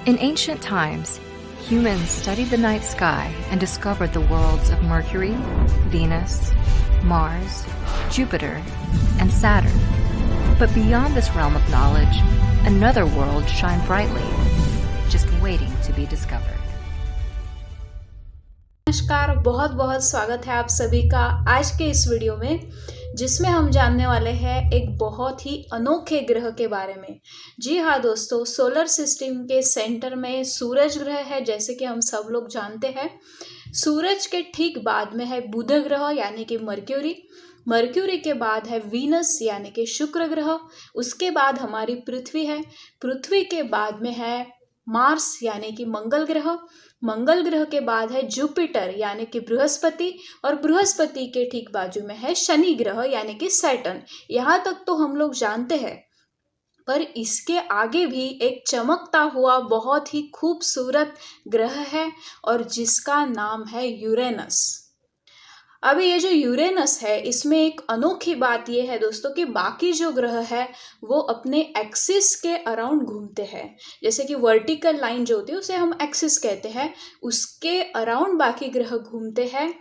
In ancient times, humans studied the night sky and discovered the worlds of Mercury, Venus, Mars, Jupiter, and Saturn. But beyond this realm of knowledge, another world shined brightly, just waiting to be discovered. नमस्कार, बहुत बहुत स्वागत है आप सभी का आज के इस वीडियो में, जिसमें हम जानने वाले हैं एक बहुत ही अनोखे ग्रह के बारे में। जी हाँ दोस्तों, सोलर सिस्टम के सेंटर में सूरज ग्रह है। जैसे कि हम सब लोग जानते हैं, सूरज के ठीक बाद में है बुध ग्रह यानी कि मर्क्यूरी। मर्क्यूरी के बाद है वीनस यानी कि शुक्र ग्रह। उसके बाद हमारी पृथ्वी है। पृथ्वी के बाद में है मार्स यानी कि मंगल ग्रह। मंगल ग्रह के बाद है जुपिटर यानी कि बृहस्पति, और बृहस्पति के ठीक बाजू में है शनि ग्रह यानी कि सैटर्न। यहाँ तक तो हम लोग जानते हैं, पर इसके आगे भी एक चमकता हुआ बहुत ही खूबसूरत ग्रह है और जिसका नाम है यूरेनस। अभी ये जो यूरेनस है, इसमें एक अनोखी बात ये है दोस्तों कि बाकी जो ग्रह है वो अपने एक्सिस के अराउंड घूमते हैं। जैसे कि वर्टिकल लाइन जो होती है उसे हम एक्सिस कहते हैं, उसके अराउंड बाकी ग्रह घूमते हैं।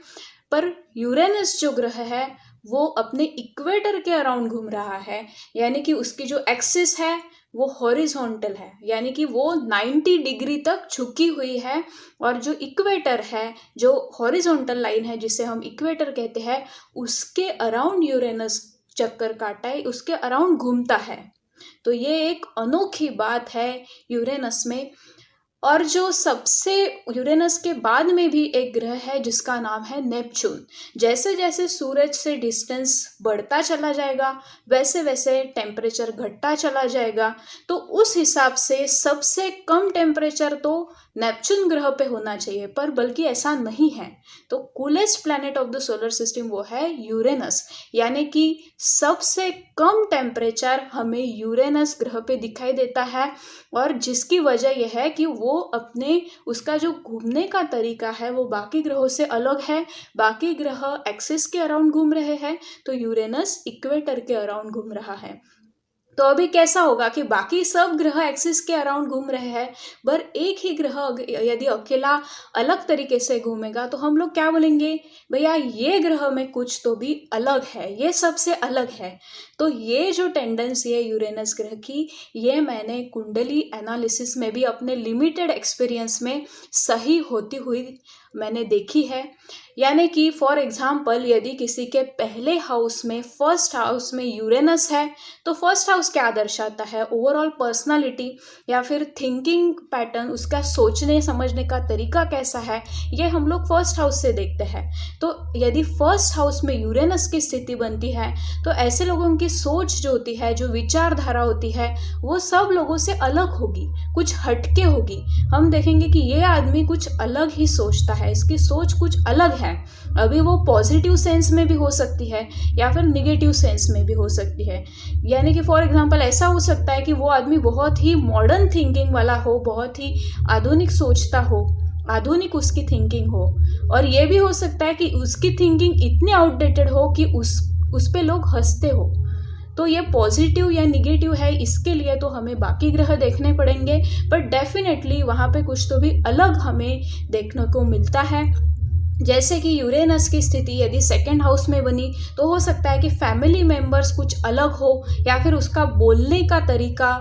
पर यूरेनस जो ग्रह है वो अपने इक्वेटर के अराउंड घूम रहा है, यानी कि उसकी जो एक्सिस है वो हॉरिजॉन्टल है, यानी कि वो 90 डिग्री तक झुकी हुई है। और जो इक्वेटर है, जो हॉरिजॉन्टल लाइन है जिसे हम इक्वेटर कहते हैं, उसके अराउंड यूरेनस चक्कर काटता है, उसके अराउंड घूमता है। तो ये एक अनोखी बात है यूरेनस में। और जो सबसे यूरेनस के बाद में भी एक ग्रह है जिसका नाम है नेपच्यून। जैसे जैसे सूरज से डिस्टेंस बढ़ता चला जाएगा वैसे वैसे टेम्परेचर घटता चला जाएगा। तो उस हिसाब से सबसे कम टेम्परेचर तो नेपच्यून ग्रह पे होना चाहिए, पर बल्कि ऐसा नहीं है। तो coolest planet of the solar system वो है यूरेनस, यानी कि सबसे कम टेम्परेचर हमें यूरेनस ग्रह पे दिखाई देता है। और जिसकी वजह यह है कि वो अपने उसका जो घूमने का तरीका है वो बाकी ग्रहों से अलग है। बाकी ग्रह एक्सिस के अराउंड घूम रहे हैं, तो यूरेनस इक्वेटर के अराउंड घूम रहा है। तो अभी कैसा होगा कि बाकी सब ग्रह एक्सिस के अराउंड घूम रहे हैं, पर एक ही ग्रह यदि अकेला अलग तरीके से घूमेगा तो हम लोग क्या बोलेंगे, भैया ये ग्रह में कुछ तो भी अलग है, ये सबसे अलग है। तो ये जो टेंडेंसी है यूरेनस ग्रह की, ये मैंने कुंडली एनालिसिस में भी अपने लिमिटेड एक्सपीरियंस में सही होती हुई मैंने देखी है। यानी कि फॉर एग्जाम्पल, यदि किसी के पहले हाउस में, फर्स्ट हाउस में यूरेनस है, तो फर्स्ट हाउस क्या दर्शाता है, ओवरऑल पर्सनालिटी या फिर थिंकिंग पैटर्न, उसका सोचने समझने का तरीका कैसा है, ये हम लोग फर्स्ट हाउस से देखते हैं। तो यदि फर्स्ट हाउस में यूरेनस की स्थिति बनती है तो ऐसे लोगों की सोच जो होती है, जो विचारधारा होती है, वो सब लोगों से अलग होगी, कुछ हटके होगी। हम देखेंगे कि ये आदमी कुछ अलग ही सोचता है, इसकी सोच कुछ अलग है। अभी वो पॉजिटिव सेंस में भी हो सकती है या फिर निगेटिव सेंस में भी हो सकती है। यानी कि फॉर एग्जांपल ऐसा हो सकता है कि वो आदमी बहुत ही मॉडर्न थिंकिंग वाला हो, बहुत ही आधुनिक सोचता हो, आधुनिक उसकी थिंकिंग हो। और ये भी हो सकता है कि उसकी थिंकिंग इतनी आउटडेटेड हो कि उस पे लोग हंसते हो। तो ये पॉजिटिव या निगेटिव है, इसके लिए तो हमें बाकी ग्रह देखने पड़ेंगे, पर डेफिनेटली वहाँ पे कुछ तो भी अलग हमें देखने को मिलता है। जैसे कि यूरेनस की स्थिति यदि सेकंड हाउस में बनी तो हो सकता है कि फैमिली मेंबर्स कुछ अलग हो, या फिर उसका बोलने का तरीका,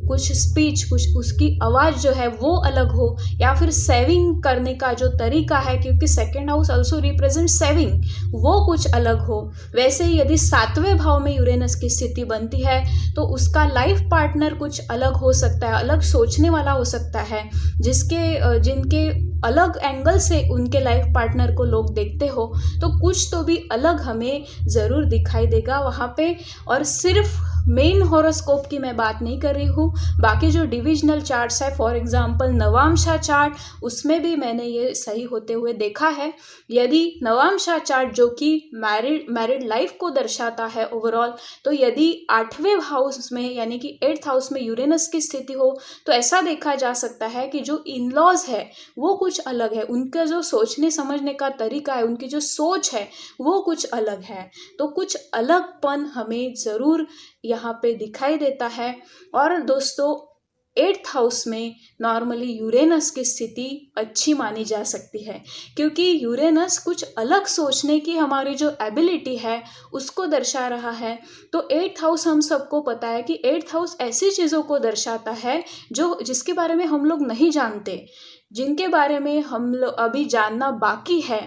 कुछ स्पीच, कुछ उसकी आवाज़ जो है वो अलग हो, या फिर सेविंग करने का जो तरीका है, क्योंकि second house also represent saving, वो कुछ अलग हो। वैसे ही यदि 7वें भाव में यूरेनस की स्थिति बनती है तो उसका लाइफ पार्टनर कुछ अलग हो सकता है, अलग सोचने वाला हो सकता है, जिनके अलग एंगल से उनके लाइफ पार्टनर को लोग देखते हो, तो कुछ तो भी अलग हमें ज़रूर दिखाई देगा वहाँ पे। और सिर्फ मेन हॉरोस्कोप की मैं बात नहीं कर रही हूँ, बाकी जो डिविजनल चार्ट्स है, फॉर एग्जांपल नवांशा चार्ट, उसमें भी मैंने ये सही होते हुए देखा है। यदि नवांशा चार्ट जो कि मैरिड लाइफ को दर्शाता है ओवरऑल, तो यदि 8वें हाउस में यानी कि 8th हाउस में यूरेनस की स्थिति हो तो ऐसा देखा जा सकता है कि जो इन लॉज है वो कुछ अलग है, उनका जो सोचने समझने का तरीका है, उनकी जो सोच है वो कुछ अलग है। तो कुछ अलगपन हमें ज़रूर यहाँ पे दिखाई देता है। और दोस्तों, 8th हाउस में नॉर्मली यूरेनस की स्थिति अच्छी मानी जा सकती है, क्योंकि यूरेनस कुछ अलग सोचने की हमारी जो एबिलिटी है उसको दर्शा रहा है। तो 8th हाउस हम सबको पता है कि 8th हाउस ऐसी चीज़ों को दर्शाता है जिसके बारे में हम लोग नहीं जानते, जिनके बारे में हम लोग अभी जानना बाकी है,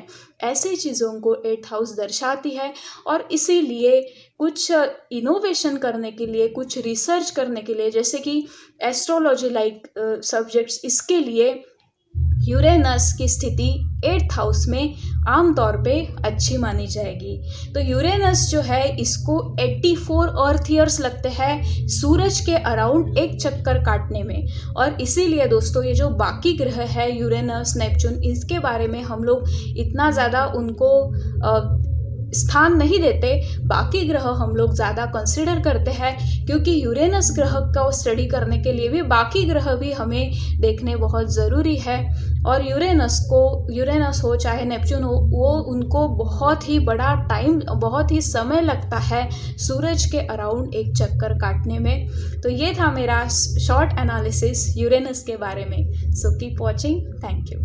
ऐसी चीज़ों को 8th हाउस दर्शाती है। और इसीलिए कुछ इनोवेशन करने के लिए, कुछ रिसर्च करने के लिए, जैसे कि एस्ट्रोलॉजी लाइक सब्जेक्ट्स, इसके लिए यूरेनस की स्थिति 8th हाउस में आमतौर पे अच्छी मानी जाएगी। तो यूरेनस जो है इसको 84 अर्थ ईयर्स लगते हैं सूरज के अराउंड एक चक्कर काटने में। और इसीलिए दोस्तों ये जो बाकी ग्रह है यूरेनस, नेपच्यून, इसके बारे में हम लोग इतना ज़्यादा उनको स्थान नहीं देते, बाकी ग्रह हम लोग ज़्यादा कंसिडर करते हैं, क्योंकि यूरेनस ग्रह का स्टडी करने के लिए भी बाकी ग्रह भी हमें देखने बहुत ज़रूरी है। और यूरेनस हो चाहे नेपच्यून हो, वो उनको बहुत ही बड़ा टाइम, बहुत ही समय लगता है सूरज के अराउंड एक चक्कर काटने में। तो ये था मेरा शॉर्ट एनालिसिस यूरेनस के बारे में। So keep watching, thank you.